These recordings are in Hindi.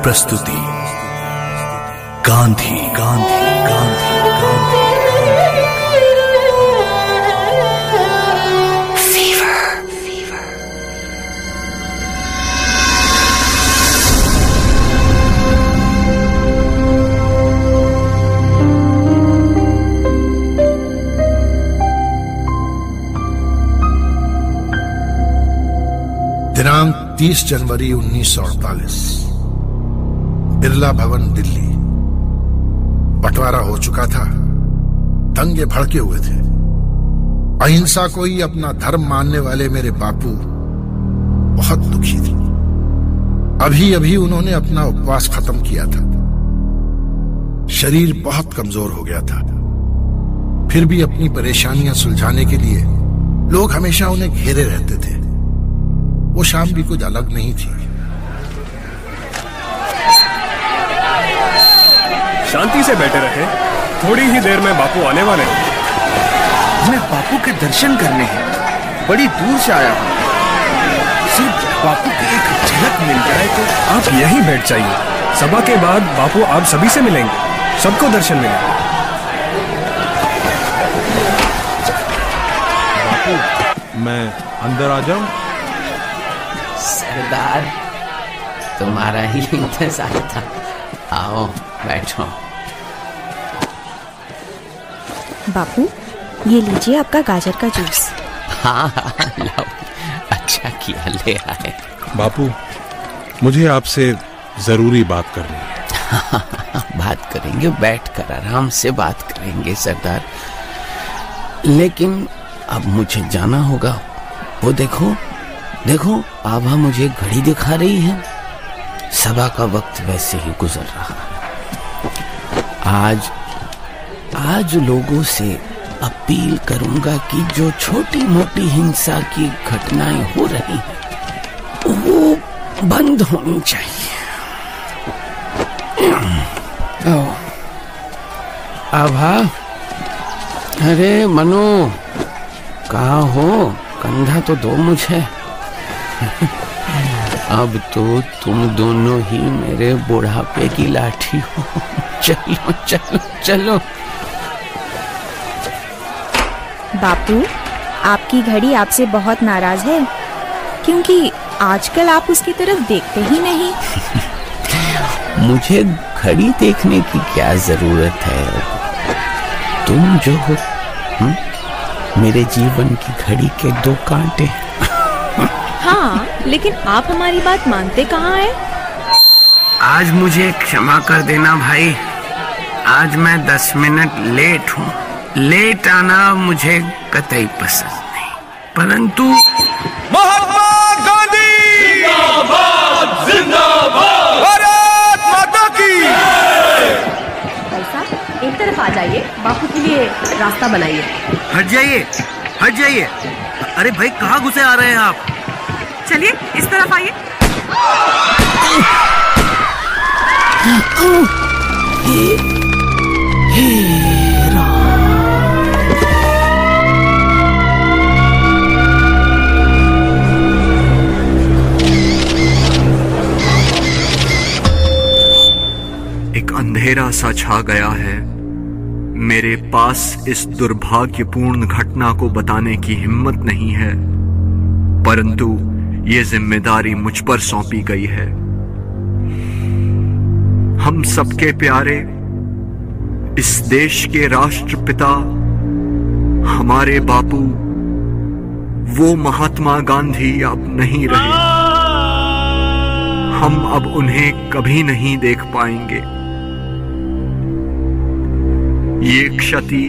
प्रस्तुति गांधी गांधी गांधी गांधी दिनांक 30 जनवरी 1948, बिरला भवन दिल्ली। बंटवारा हो चुका था, दंगे भड़के हुए थे। अहिंसा को ही अपना धर्म मानने वाले मेरे बापू बहुत दुखी थे। अभी अभी उन्होंने अपना उपवास खत्म किया था। शरीर बहुत कमजोर हो गया था। फिर भी अपनी परेशानियां सुलझाने के लिए लोग हमेशा उन्हें घेरे रहते थे। वो शाम भी कुछ अलग नहीं थी। शांति से बैठे रहे, थोड़ी ही देर में बापू आने वाले हैं। हमें बापू के दर्शन करने हैं। बड़ी दूर से आया हूं। सिर्फ बापू की एक झलक मिल जाए तो। आप यहीं बैठ जाइए। सभा के बाद बापू आप सभी से मिलेंगे, सबको दर्शन मिलेंगे। बापू, मैं अंदर आ जाऊं? सरदार, तुम्हारा ही इंतजार था। आओ बैठो। बापू, ये लीजिए आपका गाजर का जूस। हाँ लाओ, अच्छा किया ले आए। बापू, मुझे आपसे जरूरी बात करनी है। बात करेंगे, बैठकर आराम से बात करेंगे सरदार। लेकिन अब मुझे जाना होगा। वो देखो देखो, आभा मुझे घड़ी दिखा रही है। सभा का वक्त वैसे ही गुजर रहा है। आज लोगों से अपील करूंगा कि जो छोटी मोटी हिंसा की घटनाएं हो रही हैं वो बंद होनी चाहिए। आभा, अरे मनु, कहाँ हो? कंधा तो दो मुझे। अब तो तुम दोनों ही मेरे बुढ़ापे की लाठी हो। चलो चलो चलो। बापू, आपकी घड़ी आपसे बहुत नाराज है, क्योंकि आजकल आप उसकी तरफ देखते ही नहीं। मुझे घड़ी देखने की क्या जरूरत है? तुम जो हो मेरे जीवन की घड़ी के दो कांटे। हाँ, लेकिन आप हमारी बात मानते कहाँ हैं? आज मुझे क्षमा कर देना भाई। आज मैं 10 मिनट लेट हूँ। लेट आना मुझे कतई पसंद नहीं, परंतु महात्मा गांधी जिंदाबाद, जिंदाबाद। भारत माता की। भाई साहब, एक तरफ आ जाइए, बापू के लिए रास्ता बनाइए। हट जाइए, हट जाइए। अरे भाई, कहाँ घुसे आ रहे हैं आप? चलिए इस तरफ आइए। एक अंधेरा सा छा गया है। मेरे पास इस दुर्भाग्यपूर्ण घटना को बताने की हिम्मत नहीं है, परंतु ये जिम्मेदारी मुझ पर सौंपी गई है। हम सबके प्यारे इस देश के राष्ट्रपिता हमारे बापू, वो महात्मा गांधी अब नहीं रहे। हम अब उन्हें कभी नहीं देख पाएंगे। ये क्षति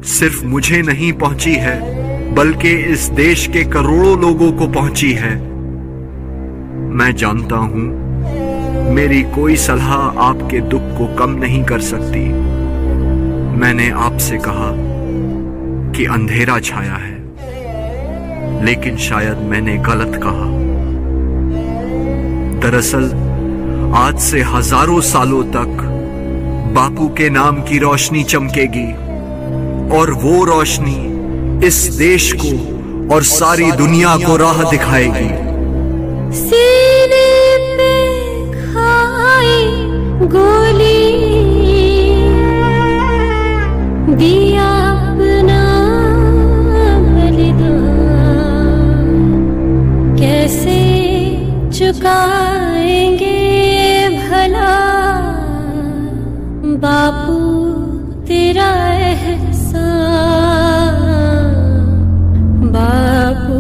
सिर्फ मुझे नहीं पहुंची है, बल्कि इस देश के करोड़ों लोगों को पहुंची है। मैं जानता हूं, मेरी कोई सलाह आपके दुख को कम नहीं कर सकती। मैंने आपसे कहा कि अंधेरा छाया है, लेकिन शायद मैंने गलत कहा। दरअसल आज से हजारों सालों तक बापू के नाम की रोशनी चमकेगी, और वो रोशनी इस देश को और सारी दुनिया को राह दिखाएगी। सीने पे खा चलाई गोली, दिया अपना बलिदान, कैसे चुकाएंगे भला बापू तेरा एहसान, बापू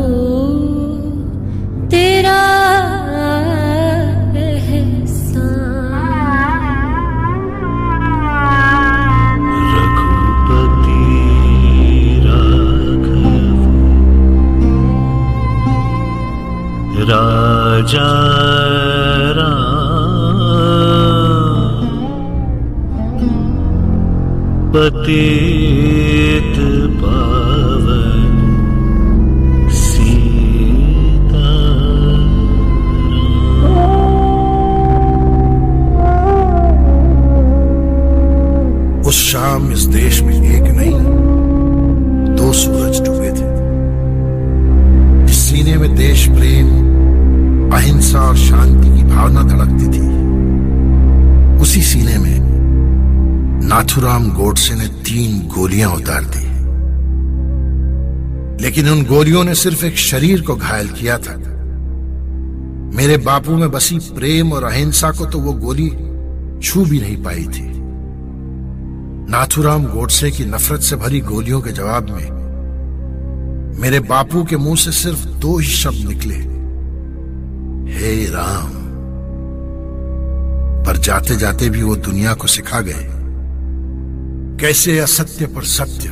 तेरा एहसान। रघुपति राघव राजा पतित पावन सीता। उस शाम इस देश में एक नहीं 2 सूरज डूबे थे। इस सीने में देश प्रेम, अहिंसा और शांति की भावना धड़कती थी। उसी सीने में नाथूराम गोडसे ने 3 गोलियां उतार दी, लेकिन उन गोलियों ने सिर्फ एक शरीर को घायल किया था। मेरे बापू में बसी प्रेम और अहिंसा को तो वो गोली छू भी नहीं पाई थी। नाथूराम गोडसे की नफरत से भरी गोलियों के जवाब में मेरे बापू के मुंह से सिर्फ 2 ही शब्द निकले, हे राम। पर जाते जाते भी वो दुनिया को सिखा गए कैसे असत्य पर सत्य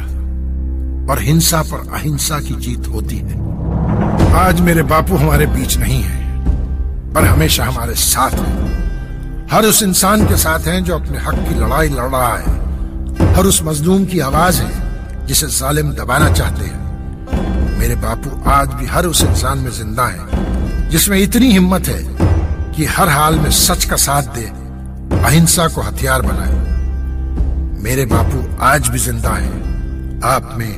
और हिंसा पर अहिंसा की जीत होती है। आज मेरे बापू हमारे बीच नहीं है, पर हमेशा हमारे साथ हैं। हर उस इंसान के साथ हैं जो अपने हक की लड़ाई लड़ रहा है, हर उस मजलूम की आवाज है जिसे जालिम दबाना चाहते हैं। मेरे बापू आज भी हर उस इंसान में जिंदा है जिसमें इतनी हिम्मत है कि हर हाल में सच का साथ दे, अहिंसा को हथियार बनाए। मेरे बापू आज भी जिंदा है, आप में,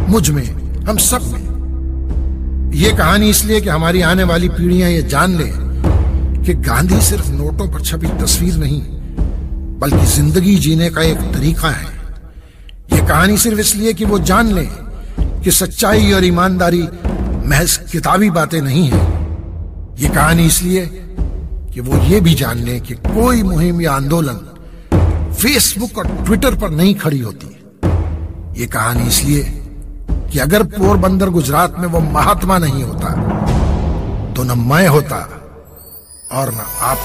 मुझ में, हम सब में। ये कहानी इसलिए कि हमारी आने वाली पीढ़ियां ये जान ले कि गांधी सिर्फ नोटों पर छपी तस्वीर नहीं, बल्कि जिंदगी जीने का एक तरीका है। ये कहानी सिर्फ इसलिए कि वो जान ले कि सच्चाई और ईमानदारी महज किताबी बातें नहीं है। ये कहानी इसलिए कि वो ये भी जान ले कि कोई मुहिम या आंदोलन फेसबुक और ट्विटर पर नहीं खड़ी होती। ये कहानी इसलिए कि अगर पोरबंदर गुजरात में वो महात्मा नहीं होता तो न मैं होता और न आप।